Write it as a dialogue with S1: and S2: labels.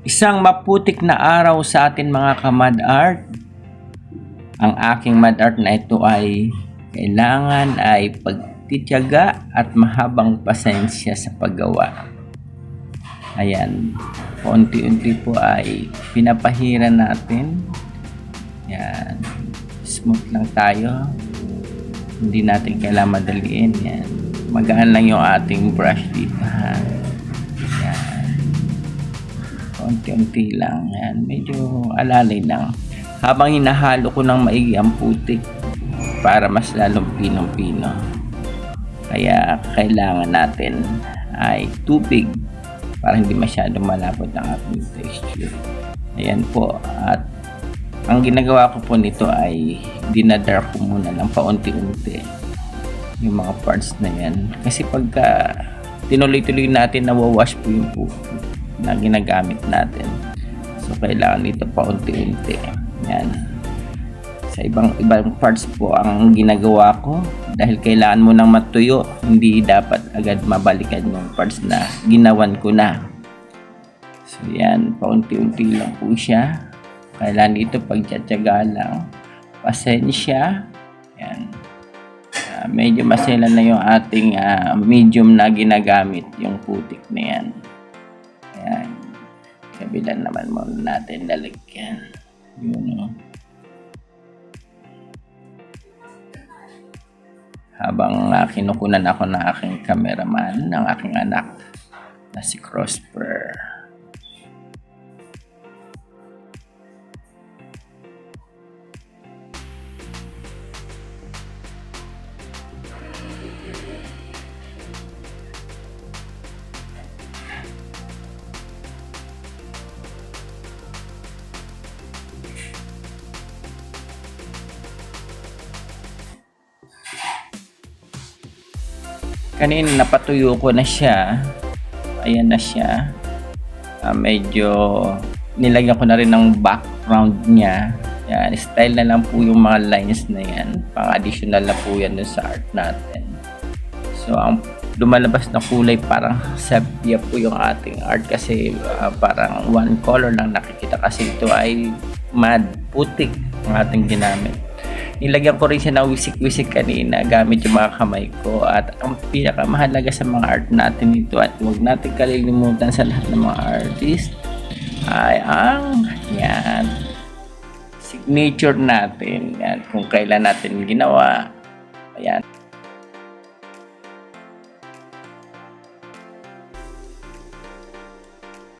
S1: Isang maputik na araw sa atin mga ka-mad art. Ang aking mad art na ito ay kailangan ay pagtitiyaga at mahabang pasensya sa paggawa. Ayan, unti-unti po ay pinapahira natin. Yan, smooth lang tayo. Hindi natin kailangan madaliin. Yan, magaan lang yung ating brush dito ha. Yan, unti-unti lang. Yan, medyo alalay lang. Habang hinahalo ko ng maigi ang putik para mas lalong pinong-pino. Kaya kailangan natin ay tubig para hindi masyadong malapot ang ating texture. Ayan po. At ang ginagawa ko po nito ay dinadark ko muna ng paunti-unti yung mga parts na yan. Kasi pagka tinuloy-tuloy natin, nawawash po yung putik na ginagamit natin. So kailangan dito paunti-unti. Yan. Sa ibang parts po ang ginagawa ko dahil kailangan mo nang matuyo, hindi dapat agad mabalikan yung parts na ginawan ko na. So yan, paunti-unti lang po siya. Kailangan dito pagtsatsaga lang, pasensya. Yan. Medyo masela na yung ating medium na ginagamit, yung putik na yan. Yan. Kabila naman muna natin lalagyan. Yun. Habang kinukunan ako ng aking cameraman, ng aking anak na si Prosper. Kanina napatuyo ko na siya. Ayan na siya. Medyo nilagyan ko na rin ng background niya. Yan, style na lang po yung mga lines na yan. Pang additional na po yan dun sa art natin. So ang lumalabas na kulay parang sepia po yung ating art kasi parang one color lang nakikita kasi ito ay matte putik ang ating ginamit. Nilagyan ko rin siya ng wisik-wisik kanina gamit yung mga kamay ko. At ang pinakamahalaga sa mga art natin ito at huwag natin kalilimutan sa lahat ng mga artist ay ang yan, signature natin. Yan, kung kailan natin ginawa. Ayan.